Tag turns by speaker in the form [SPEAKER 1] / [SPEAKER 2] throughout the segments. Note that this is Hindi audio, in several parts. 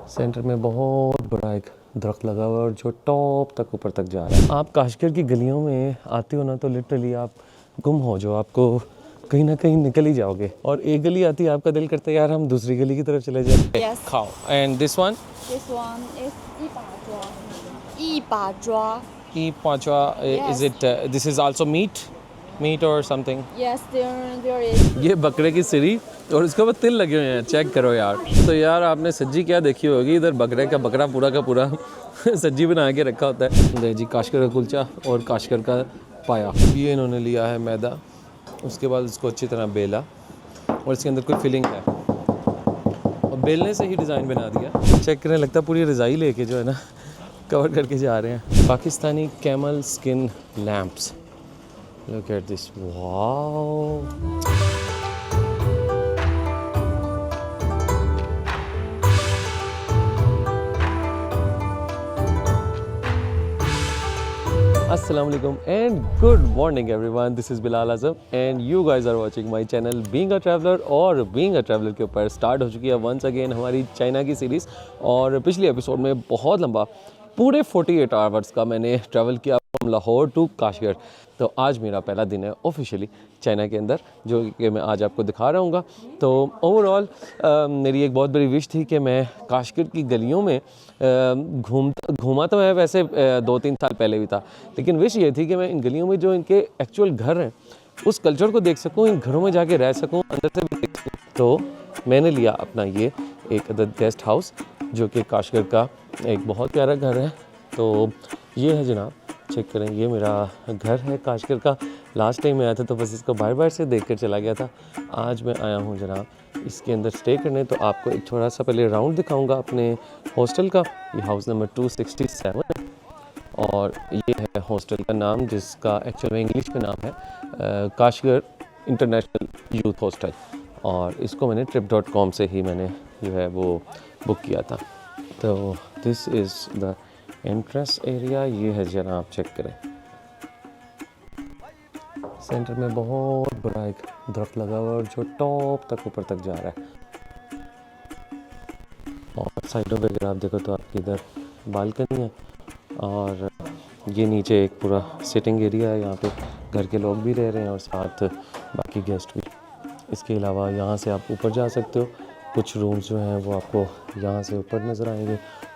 [SPEAKER 1] सेंटर में बहुत बड़ा एक दरख्त लगा हुआ है और जो टॉप तक ऊपर तक जा रहा है। आप काशगर की गलियों में आते हो ना तो लिटरली आप गुम हो जो, आपको कहीं ना कहीं निकल ही जाओगे। और एक गली आती है आपका दिल करता है यार हम दूसरी गली की तरफ चले जाए।
[SPEAKER 2] Yes.
[SPEAKER 1] खाओ। And this one
[SPEAKER 2] This one is 一把抓.
[SPEAKER 1] ई पांचवा is it this is also meat और समथिंग।
[SPEAKER 2] Yes, there is.
[SPEAKER 1] ये बकरे की सिरी और इसके ऊपर तिल लगे हुए हैं, चेक करो यार। तो यार आपने सज्जी क्या देखी होगी, इधर बकरे का बकरा पूरा का पूरा सज्जी बना के रखा होता है जी। काशगर का कुलचा और काशगर का पाया, ये इन्होंने लिया है मैदा, उसके बाद इसको अच्छी तरह बेला और इसके अंदर कोई फिलिंग है और बेलने से ही डिज़ाइन बना दिया। चेक करें, लगता है पूरी रज़ाई लेके जो है ना कवर करके जा रहे हैं। Pakistani camel skin lamps, look at this, wow. Assalamualaikum and good morning everyone, this is Bilal Azam and you guys are watching my channel Being a Traveler। और Being a Traveler के ऊपर स्टार्ट हो चुकी है वंस अगेन हमारी चाइना की सीरीज़। और पिछले एपिसोड में बहुत लंबा पूरे 48 आवर्स का मैंने ट्रैवल किया फ्रॉम लाहौर टू काशगर। तो आज मेरा पहला दिन है ऑफिशियली चाइना के अंदर, जो कि मैं आज आपको दिखा रहा हूँ। तो ओवरऑल मेरी एक बहुत बड़ी विश थी कि मैं काशगर की गलियों में घूमा तो मैं वैसे 2-3 साल पहले भी था, लेकिन विश ये थी कि मैं इन गलियों में जो इनके एक्चुअल घर हैं उस कल्चर को देख सकूँ, इन घरों में जाके रह सकूँ, अंदर से भी देख सकूँ। तो मैंने लिया अपना ये एक अदद गेस्ट हाउस जो कि काशगर का एक बहुत प्यारा घर है। तो ये है जनाब, चेक करें, ये मेरा घर है काशगर का। लास्ट टाइम मैं आया था तो बस इसको बाहर से देख कर चला गया था। आज मैं आया हूँ जनाब इसके अंदर स्टे करने। तो आपको एक थोड़ा सा पहले राउंड दिखाऊंगा अपने हॉस्टल का। ये हाउस नंबर 267 है और ये है हॉस्टल का नाम, जिसका एक्चुअल में इंग्लिश में नाम है काशगर इंटरनेशनल यूथ हॉस्टल। और इसको मैंने trip.com से ही मैंने जो है वो बुक किया था। तो this is the entrance area, ये है जनाब, चेक करें। सेंटर में बहुत बड़ा एक दरख्त लगा हुआ है और जो टॉप तक ऊपर तक जा रहा है। और साइडों पे अगर आप देखो तो आपकी इधर बालकनी है और ये नीचे एक पूरा सिटिंग एरिया है। यहाँ पे घर के लोग भी रह रहे हैं और साथ बाकी गेस्ट भी। इसके अलावा यहाँ से आप ऊपर जा सकते हो। कुछ रूम्स जो हैं वो आपको यहाँ से ऊपर नज़र आएंगे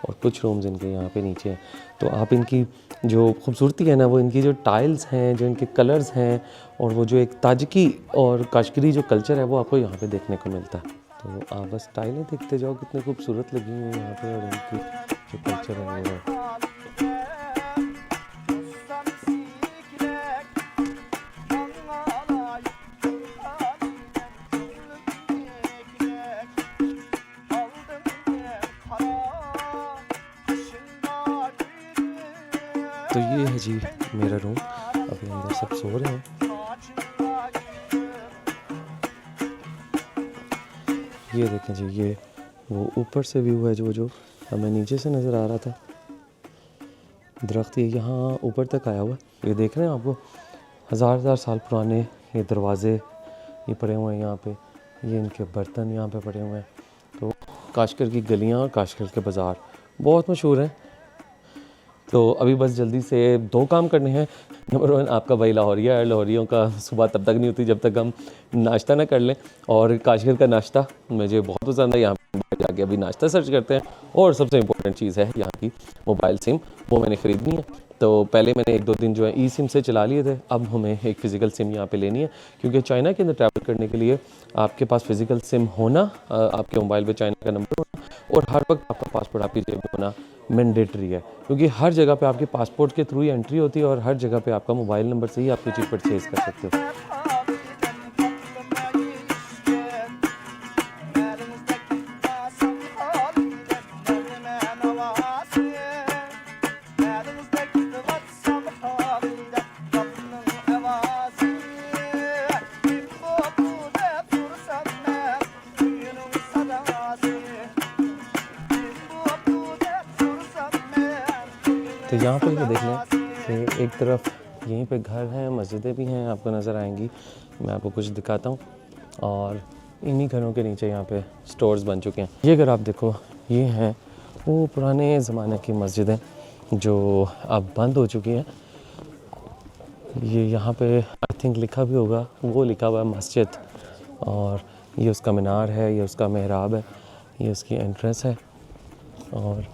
[SPEAKER 1] और कुछ रूम्स इनके यहाँ पे नीचे हैं। तो आप इनकी जो खूबसूरती है ना, वो इनकी जो टाइल्स हैं, जो इनके कलर्स हैं और वो जो एक ताजकी और काशगरी जो कल्चर है वो आपको यहाँ पे देखने को मिलता है। तो आप बस टाइलें देखते जाओ कितनी खूबसूरत लगी हुई हैं यहाँ पे, और इनकी जो कल्चर है वो है। तो ये है जी मेरा रूम, अभी अंदर सब सो रहे हैं। ये देखें जी, ये वो ऊपर से व्यू है जो हमें नीचे से नज़र आ रहा था। दरख्त ये यहाँ ऊपर तक आया हुआ, ये देख रहे हैं आपको, हज़ार साल पुराने ये दरवाज़े ये पड़े हुए हैं यहाँ पे, ये इनके बर्तन यहाँ पे पड़े हुए हैं। तो काशगर की गलियाँ और काशगर के बाज़ार बहुत मशहूर हैं। तो अभी बस जल्दी से 2 काम करने हैं। नंबर 1, आपका भाई लाहौरिया है, लाहौरियों का सुबह तब तक नहीं होती जब तक हम नाश्ता ना कर लें। और काशगर का नाश्ता मुझे बहुत पसंद है, यहाँ पर जाके अभी नाश्ता सर्च करते हैं। और सबसे इम्पोर्टेंट चीज़ है यहाँ की मोबाइल सिम, वो मैंने ख़रीदनी है। तो पहले मैंने 1-2 दिन जो है ई सिम से चला लिए थे, अब हमें एक फ़िज़िकल सिम यहाँ पे लेनी है, क्योंकि चाइना के अंदर ट्रैवल करने के लिए आपके पास फ़िज़िकल सिम होना, आपके मोबाइल पे चाइना का नंबर होना और हर वक्त आपका पासपोर्ट आपकी जेब में होना मैंडेटरी है। क्योंकि हर जगह पे आपके पासपोर्ट के थ्रू ही एंट्री होती है और हर जगह पे आपका मोबाइल नंबर से ही आप कोई चीज़ परचेज़ कर सकते हो। तो यहाँ पर ये देख लें कि एक तरफ यहीं पे घर हैं, मस्जिदें भी हैं, आपको नज़र आएंगी। मैं आपको कुछ दिखाता हूँ। और इन्हीं घरों के नीचे यहाँ पे स्टोर्स बन चुके हैं। ये अगर आप देखो, ये हैं वो पुराने ज़माने की मस्जिदें जो अब बंद हो चुकी हैं। ये यहाँ पे आई थिंक लिखा भी होगा, वो लिखा हुआ है मस्जिद, और ये उसका मीनार है, ये उसका मेहराब है, ये उसकी एंट्रेंस है। और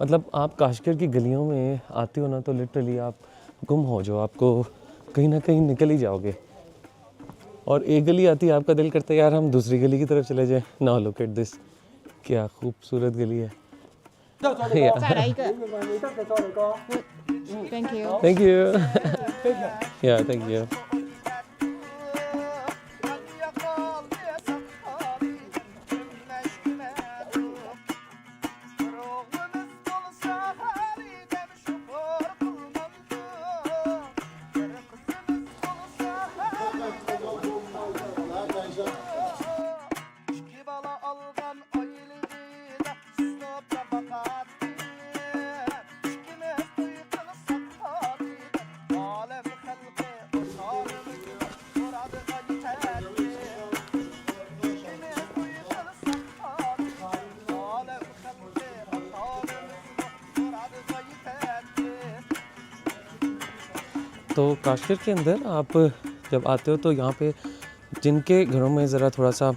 [SPEAKER 1] मतलब आप काशगर की गलियों में आते हो ना तो लिटरली आप गुम हो जाओ, आपको कहीं ना कहीं निकल ही जाओगे। और एक गली आती है, आपका दिल करता है यार हम दूसरी गली की तरफ चले जाएं। नाउ लुक एट दिस, क्या खूबसूरत गली है।
[SPEAKER 2] Thank you.
[SPEAKER 1] थैंक यू या थैंक यू। तो काशगर के अंदर आप जब आते हो तो यहाँ पे जिनके घरों में ज़रा थोड़ा सा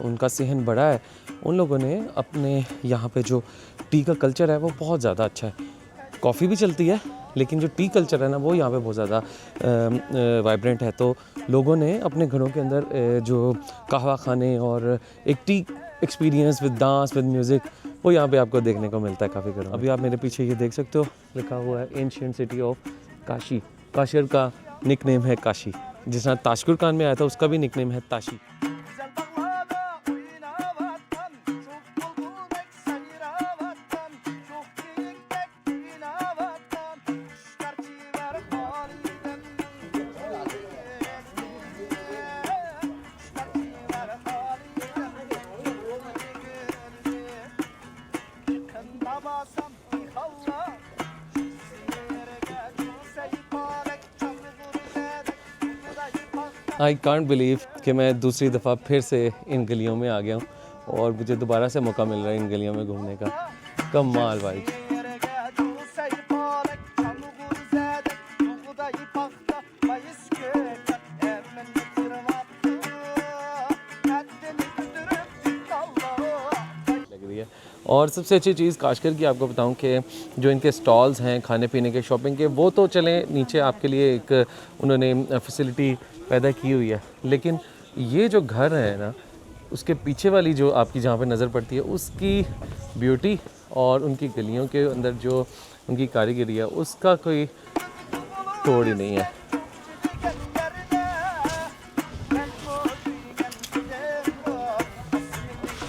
[SPEAKER 1] उनका सेहन बड़ा है, उन लोगों ने अपने यहाँ पे जो टी का कल्चर है वो बहुत ज़्यादा अच्छा है। कॉफ़ी भी चलती है लेकिन जो टी कल्चर है ना वो यहाँ पे बहुत ज़्यादा वाइब्रेंट है। तो लोगों ने अपने घरों के अंदर जो कहवा खाने और एक T experience with dance with music, वो यहाँ पे आपको देखने को मिलता है काफ़ी घरों में। अभी आप मेरे पीछे ये देख सकते हो, लिखा हुआ है ancient city of Kashi. Kashgar का निक नेम है काशी। जिस तरह ताशकुर खान में आया था उसका भी निक नेम है ताशी। आई कांट बिलीव कि मैं दूसरी दफ़ा फिर से इन गलियों में आ गया हूँ और मुझे दोबारा से मौका मिल रहा है इन गलियों में घूमने का। कमाल भाई। और सबसे अच्छी चीज़ काशगर की आपको बताऊं कि जो इनके स्टॉल्स हैं खाने पीने के, शॉपिंग के, वो तो चलें, नीचे आपके लिए एक उन्होंने फैसिलिटी पैदा की हुई है, लेकिन ये जो घर है ना उसके पीछे वाली जो आपकी जहाँ पे नज़र पड़ती है उसकी ब्यूटी और उनकी गलियों के अंदर जो उनकी कारीगरी है उसका कोई तोड़ ही नहीं है।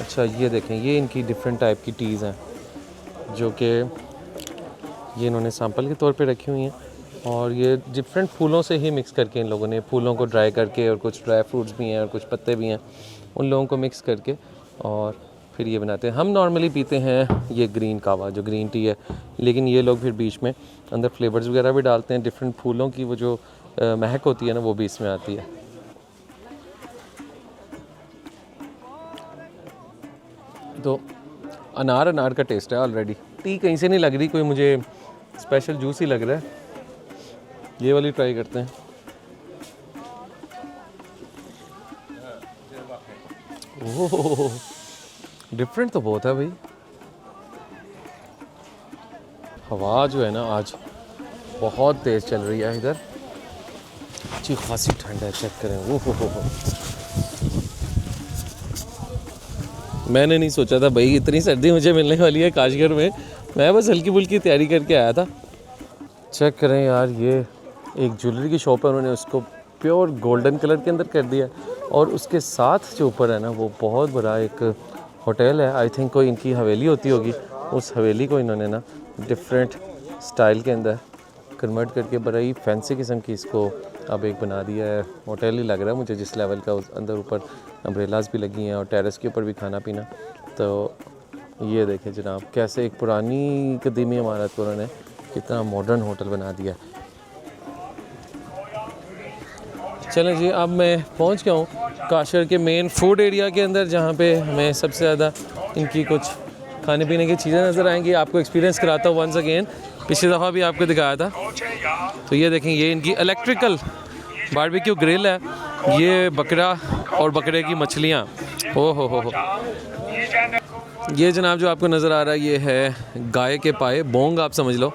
[SPEAKER 1] अच्छा ये देखें, ये इनकी डिफरेंट टाइप की टीज़ हैं जो कि ये इन्होंने सैंपल के तौर पे रखी हुई हैं, और ये डिफरेंट फूलों से ही मिक्स करके इन लोगों ने, फूलों को ड्राई करके, और कुछ ड्राई फ्रूट्स भी हैं और कुछ पत्ते भी हैं, उन लोगों को मिक्स करके और फिर ये बनाते हैं। हम नॉर्मली पीते हैं ये ग्रीन कावा जो ग्रीन टी है, लेकिन ये लोग फिर बीच में अंदर फ्लेवर्स वगैरह भी डालते हैं। डिफरेंट फूलों की वो जो महक होती है ना वो भी इसमें आती है। तो अनार का टेस्ट है ऑलरेडी। टी कहीं से नहीं लग रही कोई, मुझे स्पेशल जूस ही लग रहा है। ये वाली ट्राई करते हैं। ओह डिफरेंट तो बहुत है भाई। हवा जो है ना आज बहुत तेज़ चल रही है इधर, अच्छी खासी ठंड है। चेक करें, ओह मैंने नहीं सोचा था भाई इतनी सर्दी मुझे मिलने वाली है काशगर में। मैं बस हल्की फुल्की तैयारी करके आया था। चेक करें यार, ये एक ज्वेलरी की शॉप है, उन्होंने उसको प्योर गोल्डन कलर के अंदर कर दिया, और उसके साथ जो ऊपर है ना वो बहुत बड़ा एक होटल है। आई थिंक कोई इनकी हवेली होती होगी, उस हवेली को इन्होंने ना डिफरेंट स्टाइल के अंदर कन्वर्ट करके बड़ा ही फैंसी किस्म की इसको अब एक बना दिया है। होटल ही लग रहा है मुझे जिस लेवल का। उस अंदर ऊपर अम्ब्रेलाज भी लगी हैं और टेरेस के ऊपर भी खाना पीना। तो ये देखें जनाब, कैसे एक पुरानी कदीमी इमारत को उन्होंने कितना मॉडर्न होटल बना दिया। चलें जी, अब मैं पहुंच गया हूँ काशगर के मेन फूड एरिया के अंदर, जहाँ पे हमें सबसे ज़्यादा इनकी कुछ खाने पीने की चीज़ें नज़र आएंगी। आपको एक्सपीरियंस कराता हूँ वंस अगेन, पिछली दफ़ा भी आपको दिखाया था। तो ये देखें, ये इनकी इलेक्ट्रिकल बारबेक्यू ग्रिल है। ये बकरा और बकरे की मछलियाँ, ओ हो। ये जनाब जो आपको नज़र आ रहा है ये है गाय के पाए, बोंग आप समझ लो।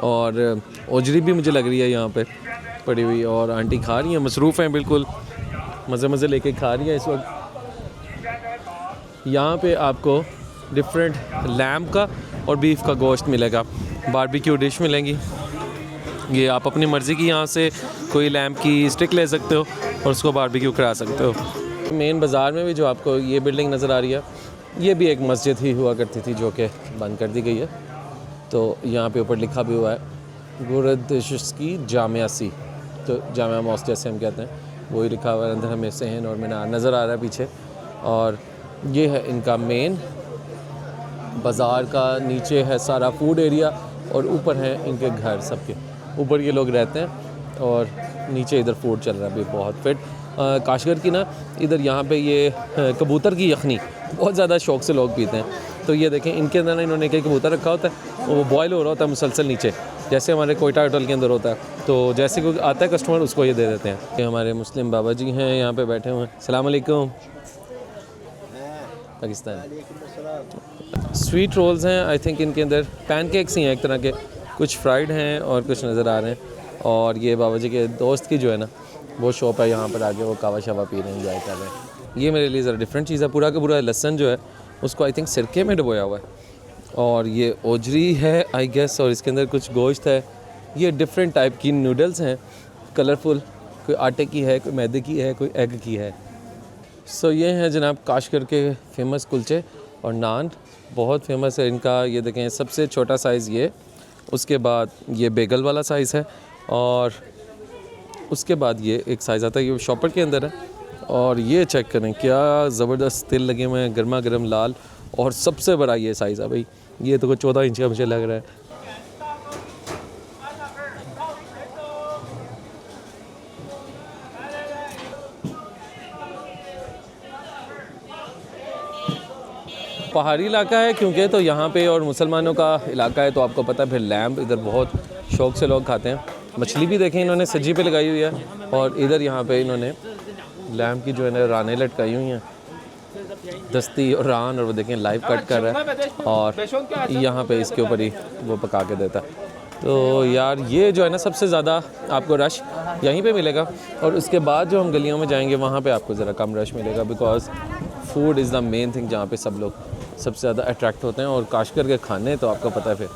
[SPEAKER 1] और ओजरी भी मुझे लग रही है यहाँ पे पड़ी हुई, और आंटी खा रही हैं, मसरूफ़ हैं बिल्कुल, मज़े लेके खा रही हैं इस वक्त। यहाँ पे आपको डिफरेंट लैम्ब का और बीफ का गोश्त मिलेगा, बारबेक्यू डिश मिलेंगी। ये आप अपनी मर्ज़ी की यहाँ से कोई लैम्ब की स्टिक ले सकते हो और उसको बारबेक्यू करा सकते हो। मेन बाज़ार में भी जो आपको ये बिल्डिंग नज़र आ रही है, ये भी एक मस्जिद ही हुआ करती थी जो कि बंद कर दी गई है। तो यहाँ पे ऊपर लिखा भी हुआ है गुरदश्की जामिया सी, तो जामिया मॉस्क जैसे हम कहते हैं, वही लिखा हुआ है। अंदर हमें सहन और मीनार नज़र आ रहा है पीछे। और ये है इनका मेन बाज़ार का, नीचे है सारा फूड एरिया और ऊपर है इनके घर सबके। ऊपर ये लोग रहते हैं और नीचे इधर फूड चल रहा है भी बहुत फिट। काशगर की ना इधर यहाँ पे ये कबूतर की यखनी बहुत ज़्यादा शौक़ से लोग पीते हैं। तो ये देखें, इनके अंदर ना इन्होंने कई कबूतर रखा होता है, वो बॉयल हो रहा होता है मुसलसल नीचे, जैसे हमारे कोयटा होटल के अंदर होता है। तो जैसे कोई आता है कस्टमर उसको ये दे देते हैं। ये हमारे मुस्लिम बाबा जी हैं यहाँ पे बैठे हुए हैं। अस्सलाम वालेकुम। पाकिस्तान स्वीट रोल्स हैं आई थिंक, इनके अंदर पैनकेक्स ही हैं एक तरह के, कुछ फ्राइड हैं और कुछ नज़र आ रहे हैं। और ये बाबा जी के दोस्त की जो है ना वो शॉप है यहाँ पर आगे, वो कावा शावा पी रहे हैं, एंजॉय कर रहे हैं। ये मेरे लिए ज़रा डिफरेंट चीज़ है। पूरा का पूरा लहसन जो है उसको आई थिंक सिरके में डुबोया हुआ है, और ये ओजरी है आई गेस, और इसके अंदर कुछ गोश्त है। ये डिफरेंट टाइप की नूडल्स हैं, कलरफुल, कोई आटे की है, कोई मैदे की है, कोई एग की है। सो ये हैं जनाब काशगर के फेमस कुलचे और नान, बहुत फेमस है इनका। ये देखें, सबसे छोटा साइज़ ये, उसके बाद ये बेगल वाला साइज़ है, और उसके बाद ये एक साइज़ आता है, ये शॉपर के अंदर है। और ये चेक करें क्या ज़बरदस्त तिल लगे हुए हैं, गर्मा गर्म लाल, और सबसे बड़ा ये साइज़ है भाई, ये तो 14 इंच का मुझे लग रहा है। पहाड़ी इलाका है क्योंकि, तो यहाँ पे और मुसलमानों का इलाका है, तो आपको पता है फिर लैम्ब इधर बहुत शौक़ से लोग खाते हैं। मछली भी देखें इन्होंने सज्जी पे लगाई हुई है, और इधर यहाँ पे इन्होंने लैम्ब की जो है ना रानें लटकाई हुई हैं, दस्ती और रान, और वो देखें लाइव कट कर रहा है, और यहाँ पे इसके ऊपर ही वो पका के देता है। तो यार ये जो है ना सबसे ज़्यादा आपको रश यहीं पे मिलेगा, और उसके बाद जो हम गलियों में जाएंगे वहाँ पे आपको ज़रा कम रश मिलेगा, because food is the main thing जहाँ पे सब लोग सबसे ज़्यादा अट्रैक्ट होते हैं। और काशगर के खाने तो आपको पता है फिर।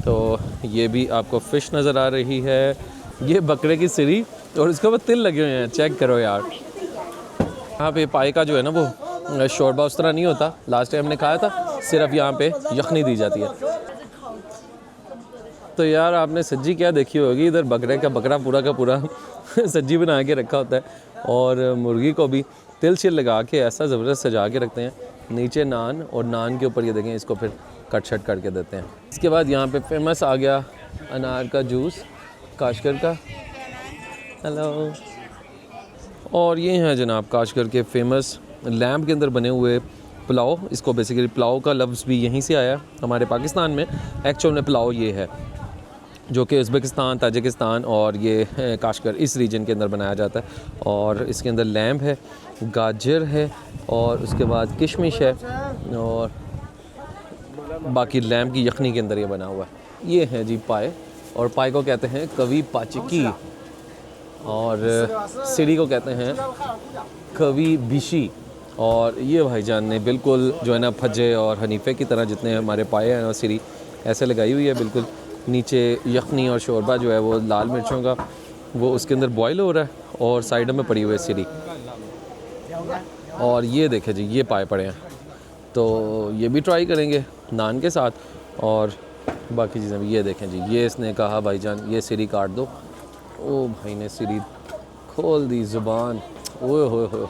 [SPEAKER 1] तो ये भी आपको फ़िश नज़र आ रही है, ये बकरे की सिरी, और उसके ऊपर तिल लगे हुए हैं, चेक करो यार। यहाँ पे पाए का जो है ना वो शोरबा उस तरह नहीं होता, लास्ट टाइम हमने खाया था, सिर्फ यहाँ पे यखनी दी जाती है। तो यार आपने सज्जी क्या देखी होगी, इधर बकरे का बकरा पूरा का पूरा सज्जी बना के रखा होता है, और मुर्गी को भी तिल शिल लगा के ऐसा ज़बरदस्त सजा के रखते हैं। नीचे नान, और नान के ऊपर ये देखें इसको फिर कट शट करके देते हैं। इसके बाद यहाँ पे फेमस आ गया अनार का जूस काशगर का। हेलो। और ये हैं जनाब काशगर के फेमस लैम्ब के अंदर बने हुए पुलाव। इसको बेसिकली पुलाव का लफ्ज़ भी यहीं से आया हमारे पाकिस्तान में। एक्चुअल में पुलाव ये है जो कि उज़्बेकिस्तान, ताजिकिस्तान और ये काशगर इस रीजन के अंदर बनाया जाता है। और इसके अंदर लैम्ब है, गाजर है, और उसके बाद किशमिश है, और बाकी लैम्ब की यखनी के अंदर ये बना हुआ है। ये है जी पाए, और पाए को कहते हैं कवी पाचिकी, और सिरी को कहते हैं कवी बिशी। और ये भाईजान ने बिल्कुल जो है ना फज्जे और हनीफे की तरह जितने हमारे पाए हैं और सिरी ऐसे लगाई हुई है बिल्कुल। नीचे यखनी और शोरबा जो है वो लाल मिर्चों का वो उसके अंदर बॉयल हो रहा है, और साइड में पड़ी हुई है सिरी। और ये देखें जी ये पाए पड़े हैं, तो ये भी ट्राई करेंगे नान के साथ, और बाकी चीज़ें भी। ये देखें जी, ये इसने कहा भाईजान ये सिरी काट दो, ओ भाई ने सिरी खोल दी ज़ुबान, ओए होए होए,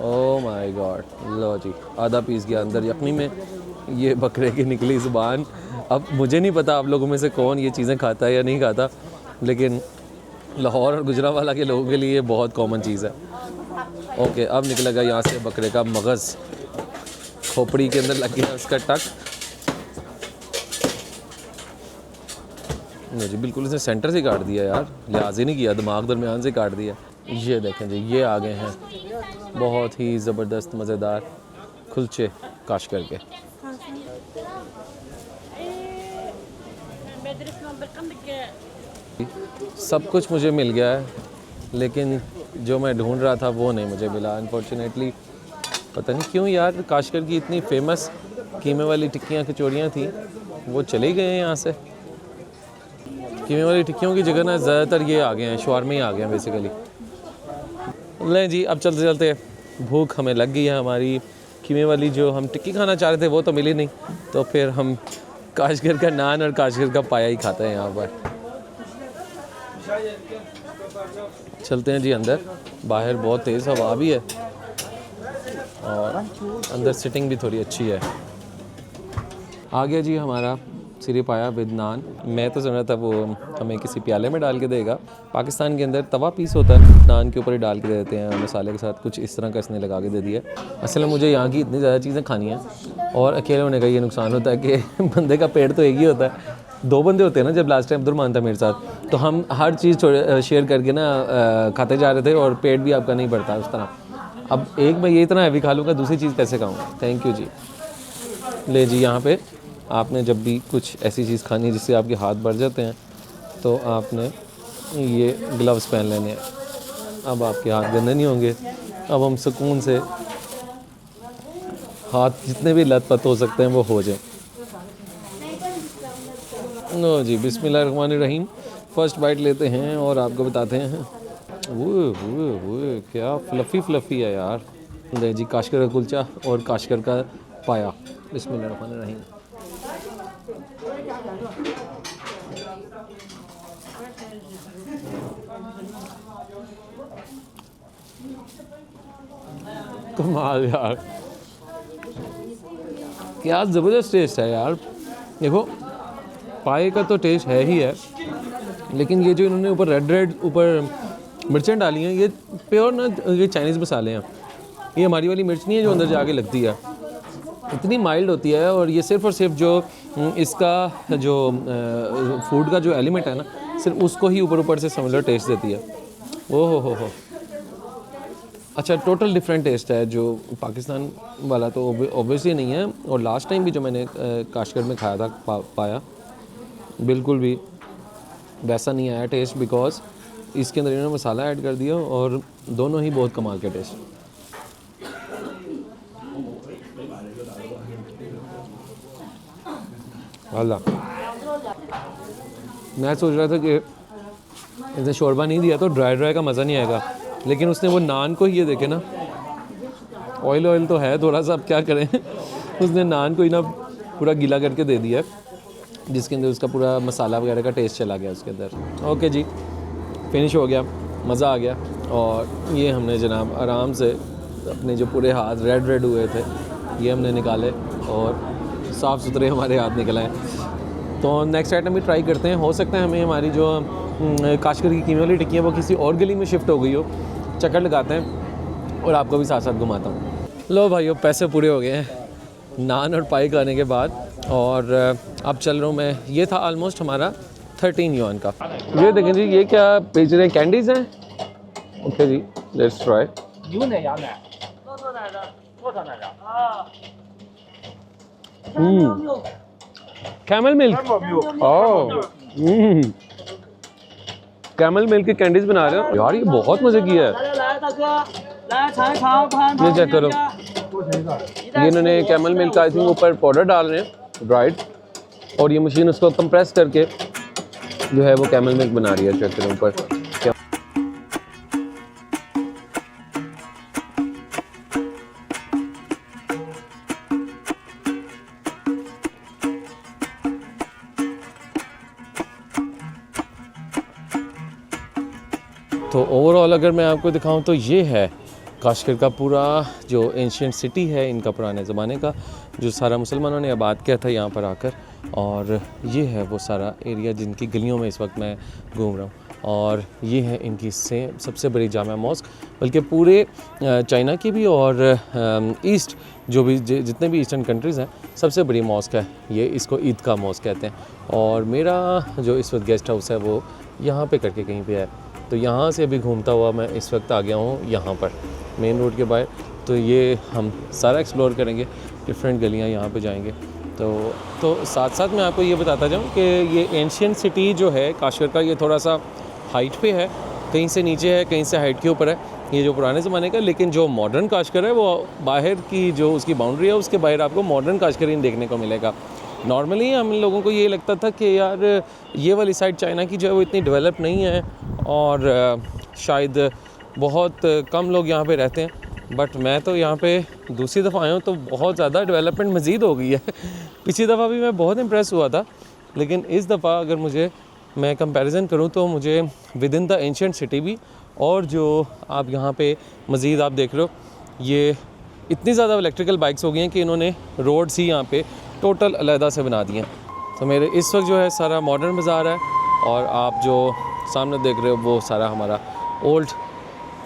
[SPEAKER 1] ओ माय गॉड। लो जी आधा पीस गया अंदर यखनी में, ये बकरे की निकली ज़ुबान। अब मुझे नहीं पता आप लोगों में से कौन ये चीज़ें खाता है या नहीं खाता, लेकिन लाहौर और गुजरावाला के लोगों के लिए ये बहुत कॉमन चीज़ है। ओके, अब निकलेगा यहाँ से बकरे का मगज़, खोपड़ी के अंदर लग गया उसका टक, नहीं जी, बिल्कुल इसने सेंटर से काट दिया यार, लिहाज ही नहीं किया, दिमाग दरमियान से काट दिया। ये देखें जी, ये आ गए हैं बहुत ही ज़बरदस्त मज़ेदार कुलचे काशगर के। सब कुछ मुझे मिल गया है, लेकिन जो मैं ढूंढ रहा था वो नहीं मुझे मिला अनफॉर्चुनेटली। पता नहीं क्यों यार, काशगर की इतनी फेमस कीमे वाली टिक्कियाँ कचौड़ियाँ थी, वो चले गए हैं यहाँ से। कीमे वाली टिक्कियों की जगह ना ज़्यादातर ये आ गए हैं, शवारमे ही आ गए हैं बेसिकली। लें जी, अब चलते चलते भूख हमें लग गई है। हमारी कीमे वाली जो हम टिक्की खाना चाह रहे थे वो तो मिली नहीं, तो फिर हम काशगर का नान और काशगर का पाया ही खाते हैं यहाँ पर। चलते हैं जी अंदर, बाहर बहुत तेज़ हवा भी है और अंदर सिटिंग भी थोड़ी अच्छी है। आ गया जी हमारा सिरे पाया विद नान। मैं तो सुना था वो हमें किसी प्याले में डाल के देगा। पाकिस्तान के अंदर तवा पीस होता है, नान के ऊपर ही डाल के दे देते हैं मसाले के साथ, कुछ इस तरह का इसने लगा के दे दिया। असल में मुझे यहाँ की इतनी ज़्यादा चीज़ें खानी हैं और अकेले होने का ये नुकसान होता है कि बंदे का पेट तो एक ही होता है। 2 बंदे होते हैं ना, जब लास्ट टाइम अब्दुलरहमान था मेरे साथ, तो हम हर चीज़ शेयर करके ना खाते जा रहे थे और पेट भी आपका नहीं भरता उस तरह। अब एक मैं ये इतना हैवी खा लूँगा, दूसरी चीज़ कैसे खाऊँगा। थैंक यू जी। ले जी, यहाँ पे आपने जब भी कुछ ऐसी चीज़ खानी है जिससे आपके हाथ भर जाते हैं, तो आपने ये ग्लव्स पहन लेने हैं। अब आपके हाथ गंदे नहीं होंगे। अब हम सुकून से हाथ जितने भी लत-पत हो सकते हैं वो हो जाए। नो जी, बिस्मिल्लाहिर्रहमानिर्रहीम। फर्स्ट बाइट लेते हैं और आपको बताते हैं। वो क्या फ्लफ़ी है यार। ले जी, काशगर का कुलचा और काशगर का पाया। बिस्मिल्लाहिर्रहमानिर्रहीम। कमाल यार, क्या ज़बरदस्त टेस्ट है यार। देखो, पाए का तो टेस्ट है ही है, लेकिन ये जो इन्होंने ऊपर रेड ऊपर मिर्चें डाली हैं, ये प्योर ना ये चाइनीज़ मसाले हैं। ये हमारी वाली मिर्च नहीं है जो अंदर जाके लगती है, इतनी माइल्ड होती है। और ये सिर्फ़ और सिर्फ जो इसका जो फूड का जो एलिमेंट है ना, सिर्फ उसको ही ऊपर से समझ लो टेस्ट देती है। ओह हो। अच्छा, टोटल डिफरेंट टेस्ट है जो पाकिस्तान वाला तो ऑब्वियसली नहीं है। और लास्ट टाइम भी जो मैंने काशगर में खाया था पाया, बिल्कुल भी वैसा नहीं आया टेस्ट, बिकॉज इसके अंदर इन्होंने मसाला ऐड कर दिया और दोनों ही बहुत कमाल के टेस्ट। अल्लाह, मैं सोच रहा था कि इसने शोरबा नहीं दिया तो ड्राई का मज़ा नहीं आएगा, लेकिन उसने वो नान को ही, ये देखे ना, ऑयल तो है थोड़ा सा, अब क्या करें उसने नान को ही ना पूरा गीला करके दे दिया, जिसके अंदर उसका पूरा मसाला वगैरह का टेस्ट चला गया उसके अंदर। ओके जी, फिनिश हो गया, मज़ा आ गया। और ये हमने जनाब आराम से अपने जो पूरे हाथ रेड हुए थे, ये हमने निकाले और साफ़ सुथरे हमारे हाथ निकल आए। तो नेक्स्ट आइटम भी ट्राई करते हैं। हो सकता है हमें हमारी जो काशगर की कीमे वाली टिक्की है वो किसी और गली में शिफ्ट हो गई हो। चक्कर लगाते हैं और आपको भी साथ साथ घुमाता हूँ। लो भाइयों, पैसे पूरे हो गए हैं नान और पाई खाने के बाद, और अब चल रहा हूँ मैं। ये था ऑलमोस्ट हमारा 13 युआन का। ये देखें जी, ये क्या बेच रहे हैं, कैंडीज़ हैं। ओके जी, let's try. Camel milk. Oh, camel milk की कैंडीज़ बना रहे हो यार, ये बहुत मज़े की है। ये चेक करो, ये इन्होंने कैमल मिल्क आई थिंक ऊपर पाउडर डाल रहे हैं ड्राइड, और ये मशीन उसको कंप्रेस करके जो है वो कैमल मिल्क बना रही है। चेक करो ऊपर। तो ओवरऑल अगर मैं आपको दिखाऊं तो ये है काशगर का पूरा जो एंशियंट सिटी है इनका, पुराने ज़माने का, जो सारा मुसलमानों ने आबाद किया था यहाँ पर आकर। और ये है वो सारा एरिया जिनकी गलियों में इस वक्त मैं घूम रहा हूँ। और ये है इनकी सबसे बड़ी जामा मॉस्क, बल्कि पूरे चाइना की भी और ईस्ट जो भी जितने भी ईस्टर्न कंट्रीज़ हैं सबसे बड़ी मॉस्क है ये, इसको ईद का मॉस्क कहते हैं। और मेरा जो इस वक्त गेस्ट हाउस है वो यहाँ पे करके कहीं पे है, तो यहाँ से अभी घूमता हुआ मैं इस वक्त आ गया हूँ यहाँ पर मेन रोड के बाहर। तो ये हम सारा एक्सप्लोर करेंगे, डिफरेंट गलियाँ यहाँ पे जाएंगे। तो साथ साथ मैं आपको ये बताता जाऊँ कि ये एंशियंट सिटी जो है काशगर का, ये थोड़ा सा हाइट पे है, कहीं से नीचे है, कहीं से हाइट के ऊपर है, ये जो पुराने ज़माने का। लेकिन जो मॉडर्न काशगर है वो बाहर की जो उसकी बाउंड्री है उसके बाहर आपको मॉडर्न काशगर ही देखने को मिलेगा। नॉर्मली हम लोगों को ये लगता था कि यार ये वाली साइड चाइना की जो है वो इतनी डेवलप नहीं है और शायद बहुत कम लोग यहाँ पे रहते हैं, बट मैं तो यहाँ पे दूसरी दफ़ा आया हूँ तो बहुत ज़्यादा डेवलपमेंट मज़ीद हो गई है। पिछली दफ़ा भी मैं बहुत इम्प्रेस हुआ था, लेकिन इस दफ़ा अगर मैं कंपैरिजन करूँ तो मुझे with in the ancient city भी और जो आप यहाँ पे मज़ीद आप देख रहे हो, ये इतनी ज़्यादा इलेक्ट्रिकल बाइक्स हो गई हैं कि इन्होंने रोड्स ही यहाँ पे टोटल अलहदा से बना दिए हैं। तो मेरे इस वक्त जो है सारा मॉडर्न बाज़ार है और आप जो सामने देख रहे हो वो सारा हमारा ओल्ड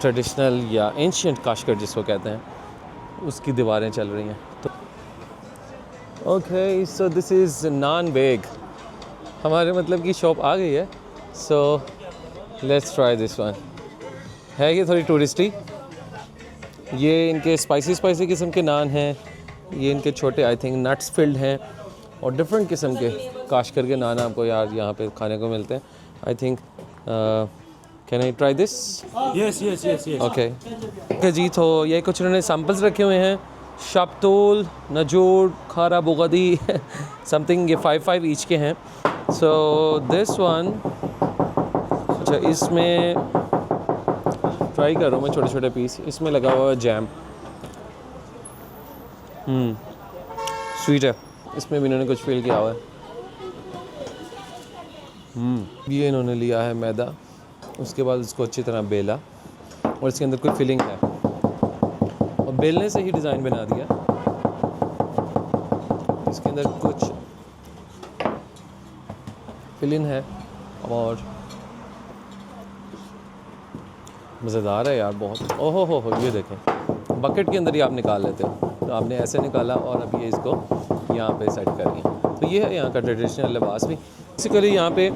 [SPEAKER 1] ट्रेडिशनल या एंशिएंट काशगर जिसको कहते हैं उसकी दीवारें चल रही हैं। तो okay, so this is naan Beg, हमारे मतलब की शॉप आ गई है। So let's try this one. है ये थोड़ी टूरिस्टी, ये इनके स्पाइसी किस्म के नान हैं, ये इनके छोटे आई थिंक नट्स फिल्ड हैं और डिफरेंट किस्म के काशगर के नान आपको यार यहाँ पे खाने को मिलते हैं। I think can I try this?
[SPEAKER 3] Yes
[SPEAKER 1] okay जी, तो ये कुछ उन्होंने सैम्पल्स रखे हुए हैं, शपतोल, नजूर, खारा बुगदी समथिंग, ये 5 ईच के हैं। सो दिस वन, अच्छा इसमें ट्राई कर रहा हूँ मैं छोटे छोटे पीस, इसमें लगा हुआ है जैम, स्वीट है, इसमें भी इन्होंने कुछ फील किया हुआ है। ये इन्होंने लिया है मैदा, उसके बाद उसको अच्छी तरह बेला और इसके अंदर कोई फिलिंग है और बेलने से ही डिज़ाइन बना दिया। इसके अंदर कुछ फिलिंग है और मज़ेदार है यार बहुत। ओहो हो, ये देखें बकेट के अंदर ही आप निकाल लेते हो, तो आपने ऐसे निकाला और अब ये इसको यहाँ पे सेट करिए। तो ये है यहाँ का ट्रेडिशनल लिबास भी। बेसिकली यहाँ पे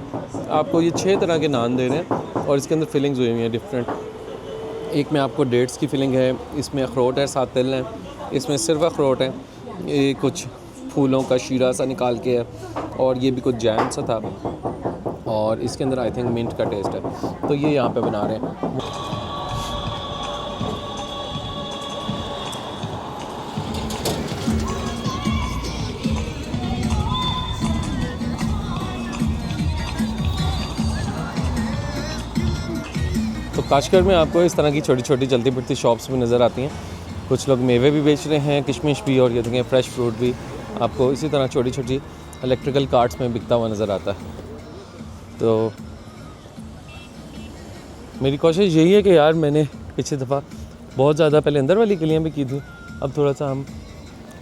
[SPEAKER 1] आपको ये 6 तरह के नान दे रहे हैं और इसके अंदर फिलिंग्स हुई हुई हैं डिफरेंट। एक में आपको डेट्स की फिलिंग है, इसमें अखरोट है, 7 तिल हैं, इसमें सिर्फ अखरोट है, ये कुछ फूलों का शीरा सा निकाल के है और ये भी कुछ जैम सा था और इसके अंदर आई थिंक मिंट का टेस्ट है। तो ये यहाँ पे बना रहे हैं। तो काशगर में आपको इस तरह की छोटी छोटी चलती फिरती शॉप्स भी नज़र आती हैं। कुछ लोग मेवे भी बेच रहे हैं, किशमिश भी, और ये देखें फ्रेश फ्रूट भी आपको इसी तरह छोटी छोटी इलेक्ट्रिकल कार्ट्स में बिकता हुआ नज़र आता है। तो मेरी कोशिश यही है कि यार मैंने पिछली दफ़ा बहुत ज़्यादा पहले अंदर वाली गलियाँ भी की थी, अब थोड़ा सा हम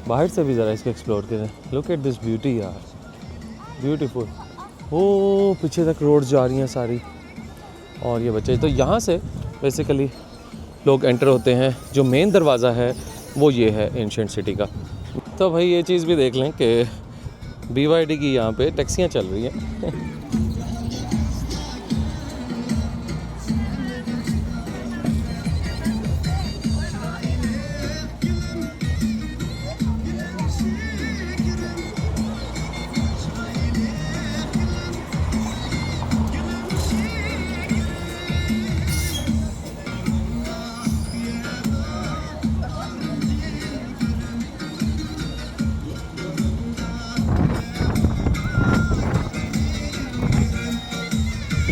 [SPEAKER 1] बाहर से भी ज़रा इसको एक्सप्लोर करें। लुक एट दिस ब्यूटी यार, ब्यूटीफुल। वो पीछे तक रोड जा रही हैं सारी और ये बच्चे। तो यहाँ से बेसिकली लोग एंटर होते हैं, जो मेन दरवाज़ा है वो ये है एंशिएंट सिटी का। तो भाई ये चीज़ भी देख लें कि BYD की यहाँ पे टैक्सियाँ चल रही हैं।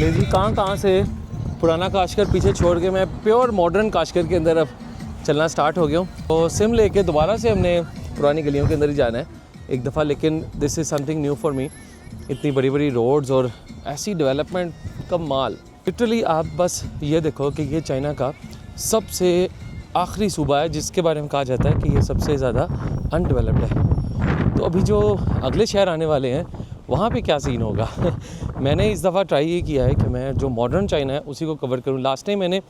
[SPEAKER 1] जी कहाँ से पुराना काशगर पीछे छोड़ के मैं प्योर मॉडर्न काशगर के अंदर अब चलना स्टार्ट हो गया हूँ। तो सिम लेके दोबारा से हमने पुरानी गलियों के अंदर ही जाना है एक दफ़ा, लेकिन this is something new for me. इतनी बड़ी बड़ी रोड्स और ऐसी डेवलपमेंट का माल। लिटरली आप बस ये देखो कि ये चाइना का सबसे आखिरी सूबा है जिसके बारे में कहा जाता है कि ये सबसे ज़्यादा अनडेवलप्ड है। तो अभी जो अगले शहर आने वाले हैं वहाँ पे क्या सीन होगा। मैंने इस दफ़ा ट्राई ये किया है कि मैं जो मॉडर्न चाइना है उसी को कवर करूँ। लास्ट टाइम मैंने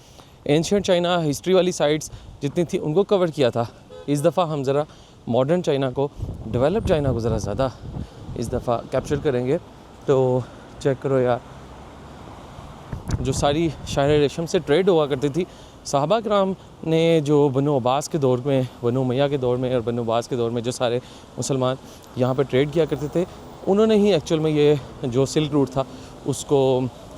[SPEAKER 1] एंशिएंट चाइना हिस्ट्री वाली साइट्स जितनी थी उनको कवर किया था। इस दफ़ा हम ज़रा मॉडर्न चाइना को, डेवलप चाइना को ज़रा ज़्यादा इस दफ़ा कैप्चर करेंगे। तो चेक करो यार, जो सारी शायर रेशम से ट्रेड हुआ करती थी, सहाबा कराम ने जो बनु अब्बास के दौर में, बनु उमैया के दौर में और बनु अब्बास के दौर में जो सारे मुसलमान यहाँ पे ट्रेड किया करते थे, उन्होंने ही एक्चुअल में ये जो सिल्क रूट था उसको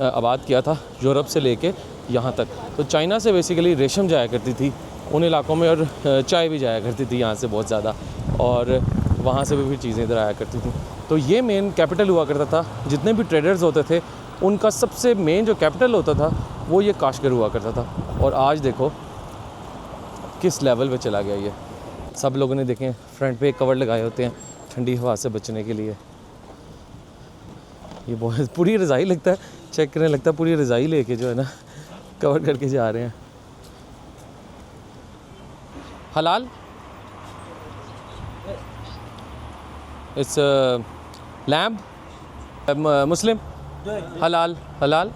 [SPEAKER 1] आबाद किया था, यूरोप से लेके यहाँ तक। तो चाइना से बेसिकली रेशम जाया करती थी उन इलाकों में, और चाय भी जाया करती थी यहाँ से बहुत ज़्यादा, और वहाँ से भी चीज़ें इधर आया करती थी। तो ये मेन कैपिटल हुआ करता था। जितने भी ट्रेडर्स होते थे उनका सबसे मेन जो कैपिटल होता था वो ये काशगर हुआ करता था। और आज देखो किस लेवल पे चला गया ये। सब लोगों ने देखें फ्रंट पे कवर लगाए होते हैं ठंडी हवा से बचने के लिए। ये बहुत पूरी रज़ाई लगता है, चेक करने लगता है पूरी रज़ाई लेके जो है ना कवर करके जा रहे हैं। हलाल इट्स लैम्ब मुस्लिम हलाल हलाल।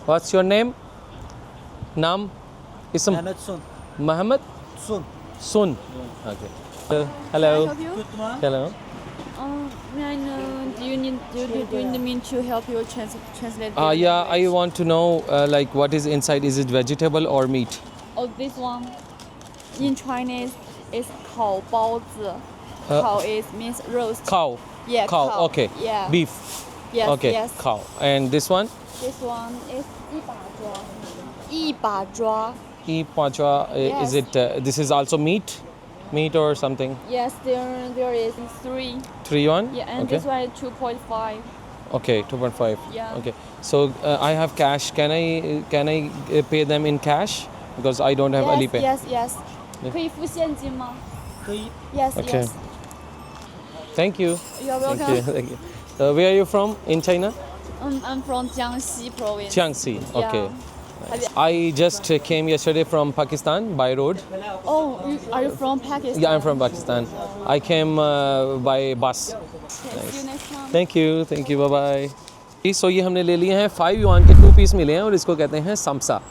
[SPEAKER 1] What's your name? नाम इसम?
[SPEAKER 3] Ahmed Sun.
[SPEAKER 1] Mohammad
[SPEAKER 3] Sun.
[SPEAKER 1] सुन। Okay, hello
[SPEAKER 2] Can I help you?
[SPEAKER 3] Good man.
[SPEAKER 1] Hello.
[SPEAKER 2] May I know, do you need me to help you translate?
[SPEAKER 1] Yeah, I want to know like what is inside. Is it vegetable or meat?
[SPEAKER 2] Oh, this one. In Chinese, it's 烤包子. 烤 is means roast.
[SPEAKER 1] Cow.
[SPEAKER 2] Yeah,
[SPEAKER 1] Cow.
[SPEAKER 2] cow.
[SPEAKER 1] Okay.
[SPEAKER 2] Yeah.
[SPEAKER 1] Beef.
[SPEAKER 2] Yes,
[SPEAKER 1] Okay.
[SPEAKER 2] yes.
[SPEAKER 1] Cow. And this one?
[SPEAKER 2] This one is 一把抓. 一把抓.
[SPEAKER 1] E panchwa. Is
[SPEAKER 2] Yes.
[SPEAKER 1] it? This is also meat, meat or something.
[SPEAKER 2] Yes, there is 3.
[SPEAKER 1] 3 yuan.
[SPEAKER 2] Yeah, and
[SPEAKER 1] Okay.
[SPEAKER 2] this one is 2.5.
[SPEAKER 1] Okay, 2.5.
[SPEAKER 2] Yeah.
[SPEAKER 1] Okay. So I have cash. Can I pay them in cash? Because I don't have
[SPEAKER 2] Yes,
[SPEAKER 1] Alipay.
[SPEAKER 2] yes, yes.
[SPEAKER 1] Yeah.
[SPEAKER 2] 可以付现金吗？
[SPEAKER 3] 可以
[SPEAKER 2] Yes,
[SPEAKER 1] Okay.
[SPEAKER 2] yes.
[SPEAKER 1] Thank you.
[SPEAKER 2] You're
[SPEAKER 1] Thank
[SPEAKER 2] welcome.
[SPEAKER 1] you. Thank you. Where are you from in China?
[SPEAKER 2] I'm from Jiangxi province.
[SPEAKER 1] Jiangxi. Okay.
[SPEAKER 2] Have you-
[SPEAKER 1] I just came yesterday from Pakistan by road.
[SPEAKER 2] Oh, are you from Pakistan?
[SPEAKER 1] Yeah, I'm from Pakistan. I came by bus.
[SPEAKER 2] Okay, see you next time.
[SPEAKER 1] Thank you, bye bye. So ये हमने ले लिए हैं 5 युआन के 2 पीस मिले हैं, और इसको कहते हैं समसा।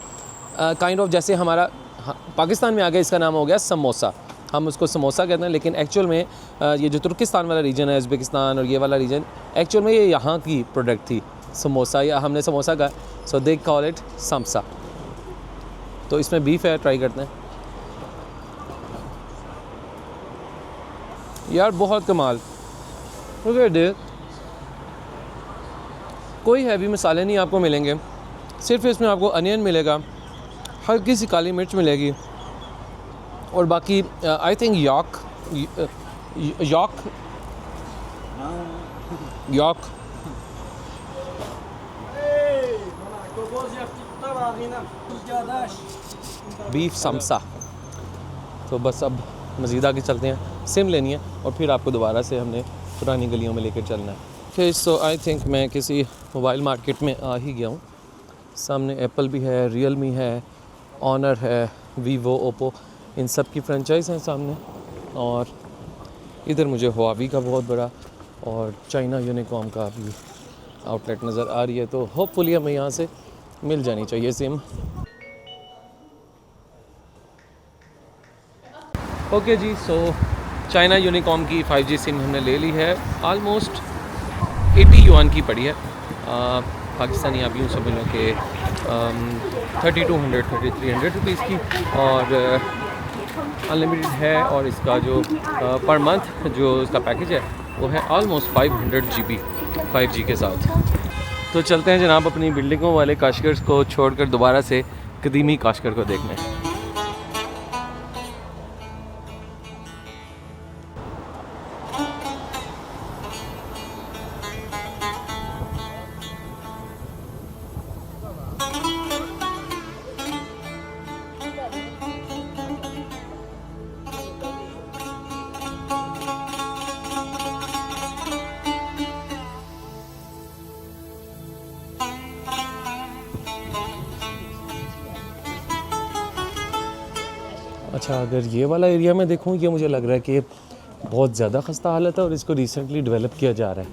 [SPEAKER 1] काइंड ऑफ जैसे हमारा पाकिस्तान में आ गया इसका नाम हो गया समोसा। हम उसको समोसा कहते हैं, लेकिन एक्चुअल में ये जो तुर्किस्तान वाला रीजन है, उज़्बेकिस्तान और ये वाला रीजन, एक्चुअल में ये यहाँ की प्रोडक्ट थी समोसा, या हमने समोसा कहा, सो दे कॉल इट समसा। तो इसमें बीफ है, ट्राई करते हैं यार, बहुत कमाल। Look at this. कोई हैवी मसाले नहीं आपको मिलेंगे, सिर्फ इसमें आपको अनियन मिलेगा, हल्की सी काली मिर्च मिलेगी, और बाकी I think yak beef samsa. तो बस अब मज़ीद आगे चलते हैं, सिम लेनी है और फिर आपको दोबारा से हमने पुरानी गलियों में लेकर चलना है। ओके, सो आई थिंक मैं किसी मोबाइल मार्केट में आ ही गया हूँ। सामने एप्पल भी है, रियलमी है, ऑनर है, वीवो, ओप्पो, इन सब की फ्रेंचाइज हैं सामने। और इधर मुझे हुआवी का बहुत बड़ा और चाइना यूनिकॉम का भी आउटलेट नज़र आ रही है। तो होपफुली हमें यहाँ से मिल जानी चाहिए सिम। ओके जी, सो चाइना यूनिकॉम की 5G सिम हमने ले ली है। आलमोस्ट 80 युआन की पड़ी है, पाकिस्तानी आप यूँ समझ लो कि 3200 3300 रुपीज़ की, और अनलिमिटेड है। और इसका जो पर मंथ जो इसका पैकेज है वो है ऑलमोस्ट 500 GB 5G के साथ। तो चलते हैं जनाब अपनी बिल्डिंगों वाले काशगर को छोड़कर दोबारा से कदीमी काशगर को देखने। अच्छा, अगर ये वाला एरिया में देखूँ, ये मुझे लग रहा है कि बहुत ज़्यादा खस्ता हालत है और इसको रिसेंटली डेवलप किया जा रहा है।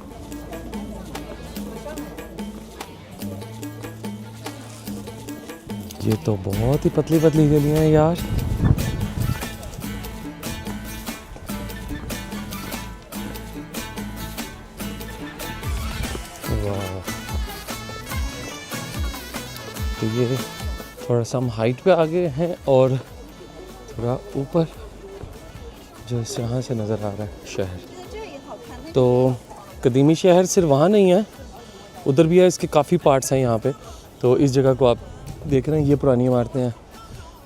[SPEAKER 1] ये तो बहुत ही पतली पतली गलियाँ हैं यार। वाह, तो ये थोड़ा सा हम हाइट पे आ गए हैं और थोड़ा ऊपर जो इस यहाँ से नज़र आ रहा है शहर। तो कदीमी शहर सिर्फ वहाँ नहीं है, उधर भी है, इसके काफ़ी पार्ट्स हैं यहाँ पे। तो इस जगह को आप देख रहे हैं, ये पुरानी इमारतें हैं,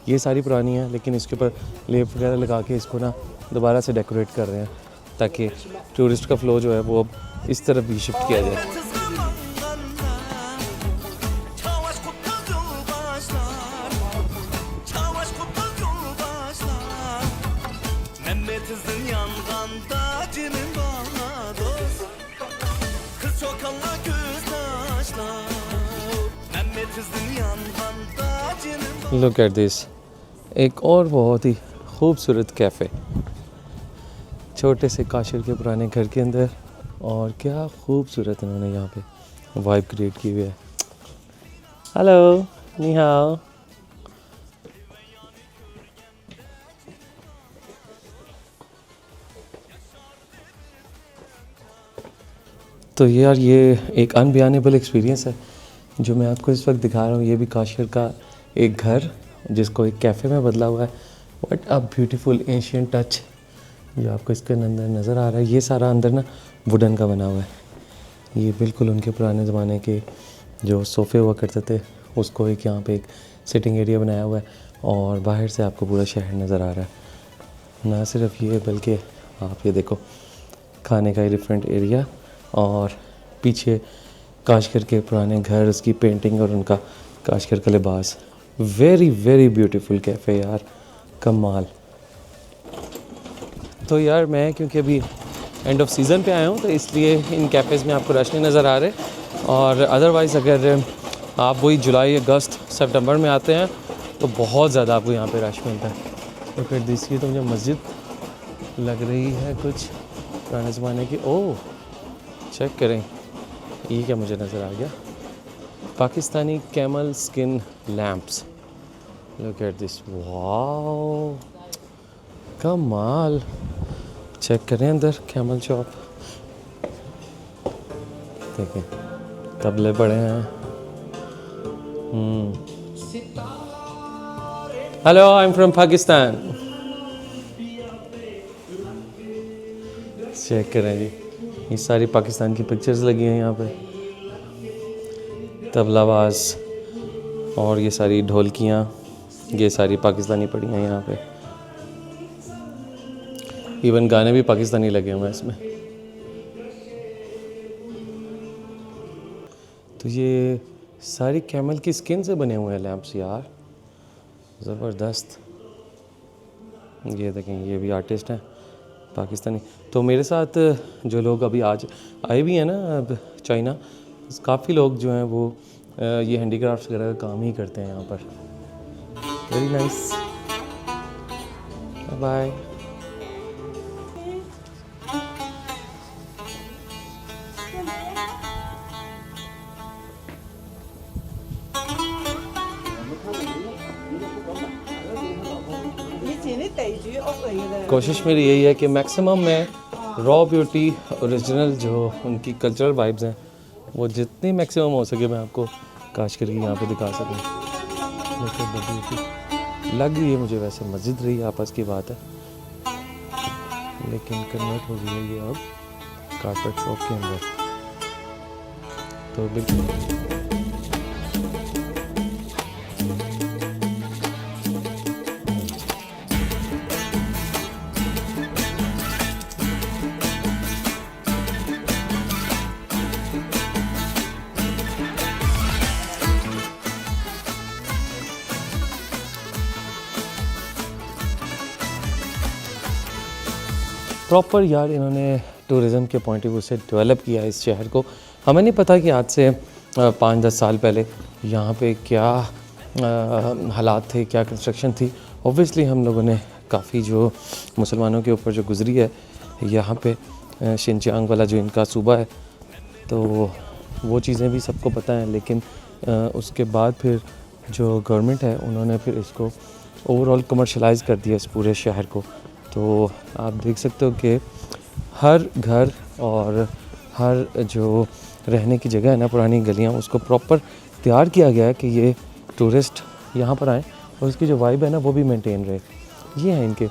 [SPEAKER 1] ये सारी पुरानी हैं, लेकिन इसके ऊपर लेप वगैरह लगा के इसको ना दोबारा से डेकोरेट कर रहे हैं ताकि टूरिस्ट का फ़्लो जो है वो अब इस तरफ भी शिफ्ट किया जाए। लुक एट दिस, एक और बहुत ही खूबसूरत कैफ़े, छोटे से काशिर के पुराने घर के अंदर, और क्या खूबसूरत इन्होंने यहाँ पे वाइब क्रिएट की हुई है। हेलो, नी हाओ। तो यार ये एक अनबयानेबल एक्सपीरियंस है जो मैं आपको इस वक्त दिखा रहा हूँ। ये भी काशिर का एक घर जिसको एक कैफ़े में बदला हुआ है। What a beautiful Asian touch जो आपको इसके अंदर नज़र आ रहा है। ये सारा अंदर ना वुडन का बना हुआ है। ये बिल्कुल उनके पुराने ज़माने के जो सोफ़े हुआ करते थे उसको एक यहाँ पे एक सिटिंग एरिया बनाया हुआ है, और बाहर से आपको पूरा शहर नज़र आ रहा है। ना सिर्फ ये बल्कि आप ये देखो खाने का डिफरेंट एरिया, और पीछे काशगर के पुराने घर, उसकी पेंटिंग और उनका काशगर का लिबास। वेरी वेरी ब्यूटीफुल कैफ़े यार, कमाल। तो यार मैं क्योंकि अभी एंड ऑफ सीज़न पे आया हूँ तो इसलिए इन कैफ़ेज़ में आपको रश नहीं नज़र आ रहे, और अदरवाइज़ अगर आप वही जुलाई, अगस्त, सितंबर में आते हैं तो बहुत ज़्यादा आपको यहाँ पे रश मिलता है। तो फिर दूसरी तो मुझे मस्जिद लग रही है कुछ पुराने ज़माने की। ओह चेक करें, ये क्या मुझे नज़र आ गया, Pakistani camel skin lamps. Look at this, wow कमाल। चेक करें अंदर कैमल शॉप, देखें तबले पड़े हैं। Hello, I am from Pakistan. Check करें जी, ये सारी पाकिस्तान की पिक्चर्स लगी हैं यहाँ पे, तबलाबाज, और ये सारी ढोलकियाँ, ये सारी पाकिस्तानी पड़ी हैं यहाँ पे। इवन गाने भी पाकिस्तानी लगे हुए हैं इसमें। तो ये सारी कैमल की स्किन से बने हुए हैं लैंप्स यार, ज़बरदस्त। ये देखें, ये भी आर्टिस्ट हैं पाकिस्तानी। तो मेरे साथ जो लोग अभी आज आए भी हैं ना अब चाइना, काफ़ी लोग जो हैं वो ये हैंडीक्राफ्ट्स वगैरह का काम ही करते हैं यहाँ पर। Very nice, bye. कोशिश मेरी यही है कि मैक्सिमम मैं रॉ ब्यूटी, ओरिजिनल जो उनकी कल्चरल वाइब्स हैं वो जितनी मैक्सिमम हो सके मैं आपको काशगर की यहाँ पे दिखा सकूँ। लग रही है मुझे वैसे मस्जिद रही, आपस की बात है, लेकिन कन्वर्ट हो गई है ये अब कारपेट शॉप के अंदर। तो बिल्कुल प्रॉपर यार इन्होंने टूरिज़म के पॉइंट ऑफ व्यू से डेवलप किया है इस शहर को। हमें नहीं पता कि आज से 5-10 साल पहले यहाँ पे क्या हालात थे, क्या कंस्ट्रक्शन थी। ऑब्वियसली हम लोगों ने काफ़ी जो मुसलमानों के ऊपर जो गुजरी है यहाँ पे शिनजियांग वाला जो इनका सूबा है, तो वो चीज़ें भी सबको पता हैं। लेकिन उसके बाद फिर जो गवर्नमेंट है उन्होंने फिर इसको ओवरऑल कमर्शलाइज़ कर दिया इस पूरे शहर को। तो आप देख सकते हो कि हर घर और हर जो रहने की जगह है ना, पुरानी गलियाँ, उसको प्रॉपर तैयार किया गया है कि ये टूरिस्ट यहाँ पर आएँ और उसकी जो वाइब है ना वो भी मेंटेन रहे। ये है इनके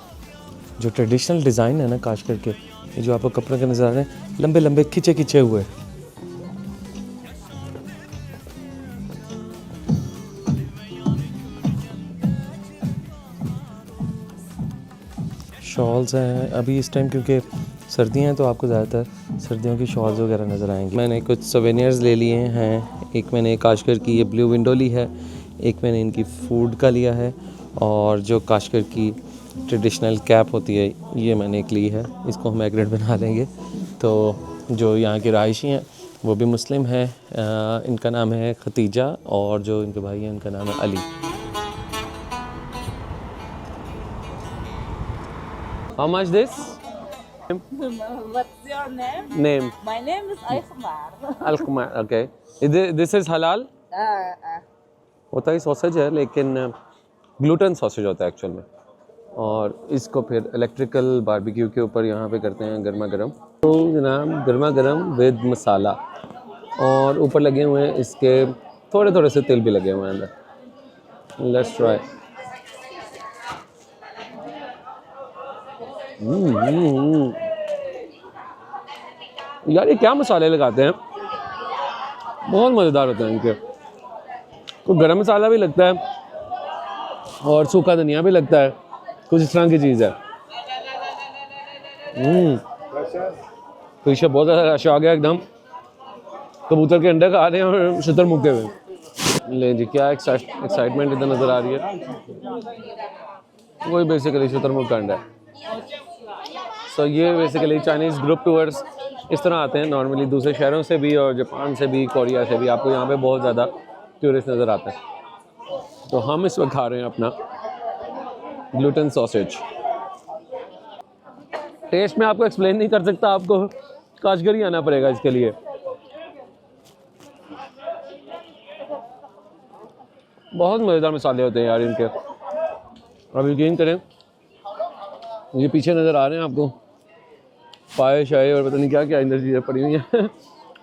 [SPEAKER 1] जो ट्रेडिशनल डिज़ाइन है ना काशगर के, ये जो आपको कपड़े के नज़र आ रहे हैं, लंबे लंबे खिंचे खिंचे हुए। शॉल्स हैं अभी इस टाइम, क्योंकि सर्दियाँ हैं तो आपको ज़्यादातर सर्दियों की शॉल्स वगैरह नज़र आएंगी। मैंने कुछ सोवेनियर्स ले लिए हैं। एक मैंने काशगर की ये ब्लू विंडो ली है, एक मैंने इनकी फूड का लिया है, और जो काशगर की ट्रेडिशनल कैप होती है ये मैंने एक ली है। इसको हम मैग्नेट बना लेंगे। तो जो यहाँ के रहायशी हैं वो भी मुस्लिम हैं। इनका नाम है खतीजा, और जो इनके भाई हैं उनका नाम है Ali. How much this?
[SPEAKER 3] What's your name?
[SPEAKER 1] Name.
[SPEAKER 3] My name is Aykmar.
[SPEAKER 1] Alkmaar. Okay. This is halal. होता ही सॉसेज है लेकिन ग्लूटेन सॉसेज होता है एक्चुअल में, और इसको फिर इलेक्ट्रिकल बारबेक्यू के ऊपर यहाँ पे करते हैं गर्मा गर्म। तो जनाब गर्मा गर्म विद मसाला, और ऊपर लगे हुए हैं इसके थोड़े थोड़े से तिल भी लगे हुए हैं अंदर। Let's try. यार ये क्या मसाले लगाते हैं, बहुत मज़ेदार होते हैं इनके। तो गरम मसाला भी लगता है और सूखा धनिया भी लगता है, कुछ इस तरह की चीज़ है। पीछे बहुत ज़्यादा रश आ गया एकदम। कबूतर के अंडे खा रहे हैं और शुतर मुके हुए। ले जी, क्या एक्साइटमेंट इधर नज़र आ रही है। वही बेसिकली शुतर मुक का अंडा है। सो ये बेसिकली चाइनीज़ ग्रुप टूर्स इस तरह आते हैं नॉर्मली, दूसरे शहरों से भी और जापान से भी, कोरिया से भी। आपको यहाँ पे बहुत ज़्यादा टूरिस्ट नज़र आते हैं। तो हम इस वक्त खा रहे हैं अपना ग्लूटेन सॉसेज। टेस्ट में आपको एक्सप्लेन नहीं कर सकता, आपको काशगर ही आना पड़ेगा इसके लिए। बहुत मज़ेदार मसाले होते हैं यार इनके। अब यकीन करें, ये पीछे नज़र आ रहे हैं आपको पाए शाये और पता नहीं क्या क्या अंदर चीज़ें पड़ी हुई हैं।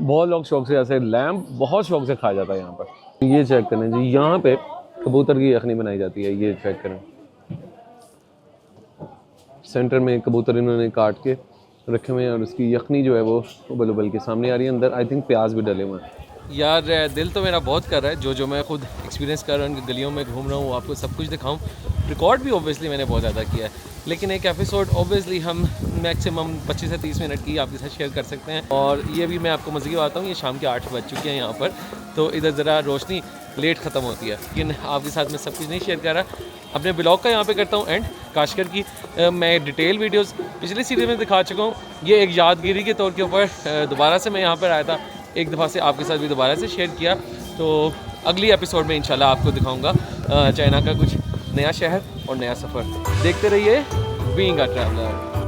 [SPEAKER 1] बहुत लोग शौक से, ऐसे लैम्प बहुत शौक से खाया जाता है यहाँ पर। ये चेक करें जी, यहाँ पे कबूतर की यखनी बनाई जाती है। ये चेक करें, सेंटर में कबूतर इन्होंने काट के रखे हुए हैं और उसकी यखनी जो है वो उबल उबल के सामने आ रही है। अंदर आई थिंक प्याज भी डले हुए हैं। यार दिल तो मेरा बहुत कर रहा है जो मैं खुद एक्सपीरियंस कर रहा हूँ, गलियों में घूम रहा हूँ, आपको सब कुछ दिखाऊँ। रिकॉर्ड भी ऑब्वियसली मैंने बहुत ज़्यादा किया है, लेकिन एक एपिसोड ऑब्वियसली हम मैक्सिमम 25 से 30 मिनट की आपके साथ शेयर कर सकते हैं। और ये भी मैं आपको मज़े की बताता हूँ, ये शाम के 8 बज चुके हैं यहाँ पर, तो इधर ज़रा रोशनी लेट ख़त्म होती है, लेकिन आपके साथ मैं सब कुछ नहीं शेयर कर रहा। अपने ब्लॉग का यहाँ पे करता हूँ एंड। काशगर की मैं डिटेल वीडियोस पिछली सीरीज़ में दिखा चुका हूँ। ये एक यादगिरी के तौर के ऊपर दोबारा से मैं यहाँ पर आया था, एक दफ़ा से आपके साथ भी दोबारा से शेयर किया। तो अगली एपिसोड में इंशाल्लाह आपको दिखाऊँगा चाइना का कुछ नया शहर और नया सफ़र। देखते रहिए बीइंग अ ट्रैवलर।